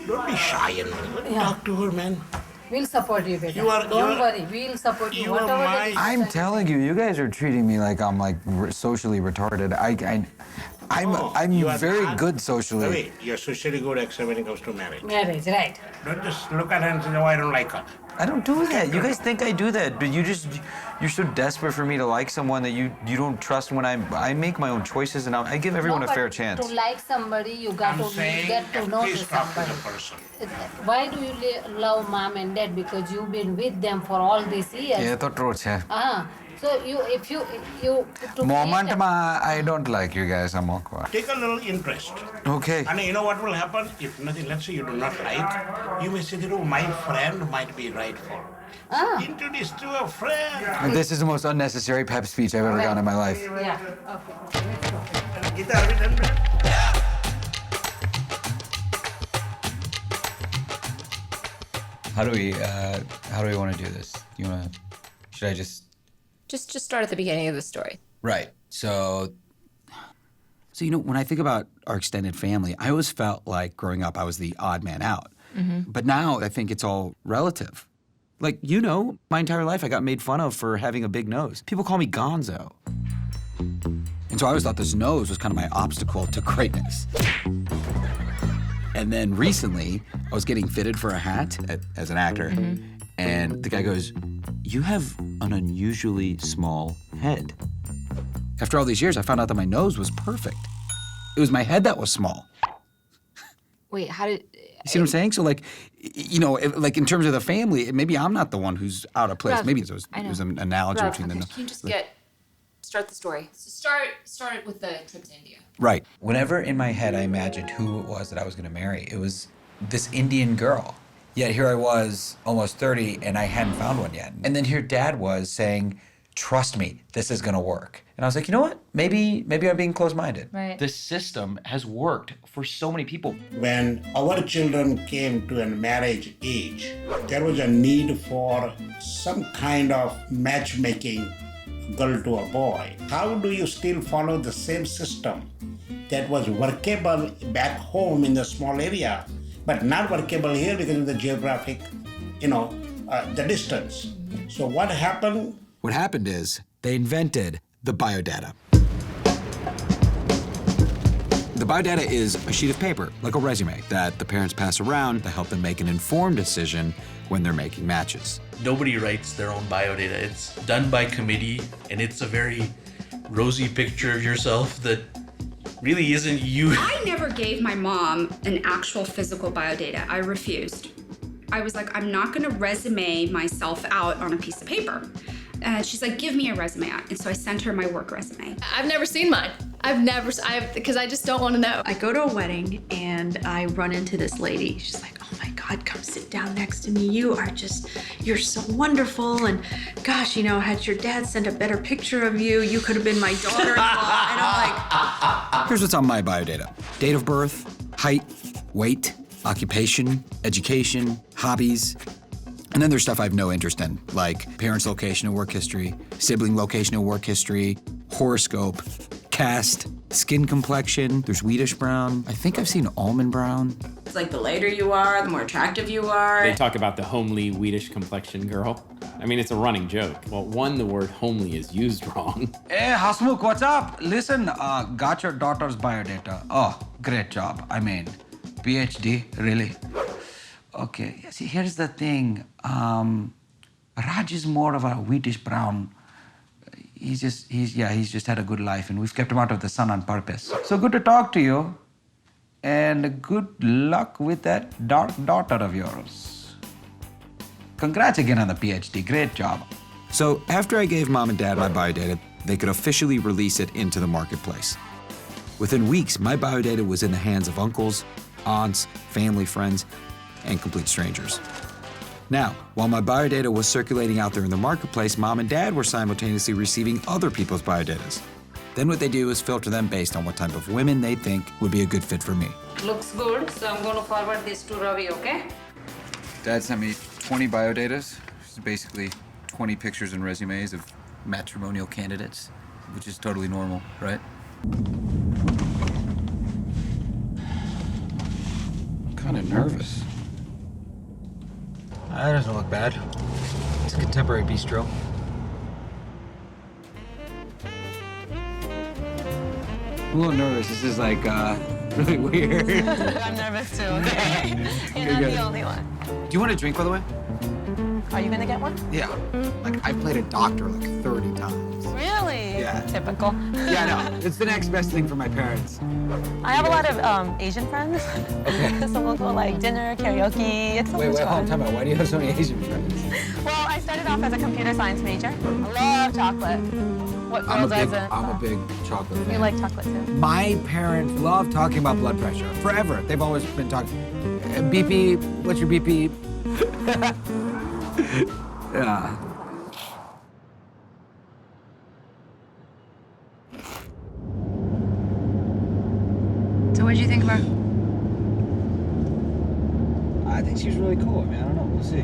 Don't be shy and let me talk to her, man. We'll support you, Beta. Don't worry, we'll support you. Whatever that is. I'm telling you, you guys are treating me like I'm like socially retarded. I'm very good socially. Wait, you're socially good except when it comes to marriage. Marriage, right. Don't just look at her and say, oh, I don't like her. I don't do that. You guys think I do that, but you're so desperate for me to like someone that you don't trust when I make my own choices and I give everyone a fair chance. To like somebody, you got to get to know somebody. Why do you love mom and dad? Because you've been with them for all these years. Yeah, that's true. So if you Moment I don't like you guys, I'm awkward. Take a little interest. Okay. And you know what will happen? If nothing, let's say you do not like, you may say, oh, my friend might be right for her. So introduce to a friend. This is the most unnecessary pep speech I've ever gotten in my life. Yeah, okay. Let's go. Guitar, are we done, man? How do we want to do this? Should I just... Just start at the beginning of the story. Right. So, when I think about our extended family, I always felt like growing up I was the odd man out. Mm-hmm. But now I think it's all relative. Like, my entire life I got made fun of for having a big nose. People call me Gonzo. And so I always thought this nose was kind of my obstacle to greatness. And then recently, I was getting fitted for a hat as an actor, and the guy goes, "You have an unusually small head." After all these years, I found out that my nose was perfect. It was my head that was small. Wait, how did... You see what I'm saying? So, like in terms of the family, maybe I'm not the one who's out of place. Rob, maybe it was an analogy Rob, between the... Can you just start the story? So start with the trip to India. Right. Whenever in my head I imagined who it was that I was going to marry, it was this Indian girl. Yet here I was, almost 30, and I hadn't found one yet. And then here Dad was saying, trust me, this is going to work. And I was like, you know what? Maybe I'm being closed-minded. Right. This system has worked for so many people. When our children came to a marriage age, there was a need for some kind of matchmaking, girl to a boy. How do you still follow the same system that was workable back home in the small area, but not workable here because of the geographic, the distance? So what happened? What happened is they invented the biodata. The biodata is a sheet of paper, like a resume, that the parents pass around to help them make an informed decision when they're making matches. Nobody writes their own biodata. It's done by committee, and it's a very rosy picture of yourself that really isn't you. I never gave my mom an actual physical biodata. I refused. I was like, I'm not gonna resume myself out on a piece of paper. And she's like, give me a resume. And so I sent her my work resume. I've never seen mine. Because I just don't want to know. I go to a wedding and I run into this lady. She's like, oh my God, come sit down next to me. You're so wonderful. And gosh, had your dad sent a better picture of you, you could have been my daughter-in-law. And I'm like... Here's what's on my biodata. Date of birth, height, weight, occupation, education, hobbies. And then there's stuff I have no interest in, like parents' location and work history, sibling location and work history, horoscope, caste, skin complexion. There's wheatish brown. I think I've seen almond brown. It's like the lighter you are, the more attractive you are. They talk about the homely, wheatish complexion girl. I mean, it's a running joke. Well, one, the word homely is used wrong. Hey, Hasmukh, what's up? Listen, got your daughter's biodata. Oh, great job. I mean, PhD, really? Okay, see, here's the thing. Raj is more of a wheatish brown. He's just had a good life, and we've kept him out of the sun on purpose. So good to talk to you, and good luck with that dark daughter of yours. Congrats again on the PhD, great job. So after I gave Mom and Dad my biodata, they could officially release it into the marketplace. Within weeks, my biodata was in the hands of uncles, aunts, family, friends, and complete strangers. Now, while my biodata was circulating out there in the marketplace, Mom and Dad were simultaneously receiving other people's biodatas. Then what they do is filter them based on what type of women they think would be a good fit for me. Looks good, so I'm going to forward this to Ravi, okay? Dad sent me 20 biodatas, which is basically 20 pictures and resumes of matrimonial candidates, which is totally normal, right? kind of nervous. That doesn't look bad. It's a contemporary bistro. I'm a little nervous. This is like really weird. I'm nervous too, okay? You're not the only one. Do you want a drink, by the way? Are you gonna get one? Yeah. Like, I've played a doctor like 30 times. Really? Yeah. Typical. Yeah, no. It's the next best thing for my parents. I have a lot of Asian friends. Okay. So we'll go like dinner, karaoke. It's so much Wait, hold on, fun. time out. Why do you have so many Asian friends? Well, I started off as a computer science major. I love chocolate. What girl doesn't? I'm a big chocolate fan. You like chocolate too? My parents love talking about blood pressure. Forever. They've always been talking. BP, what's your BP? Yeah. So what did you think of her? I think she's really cool. I mean, I don't know. We'll see.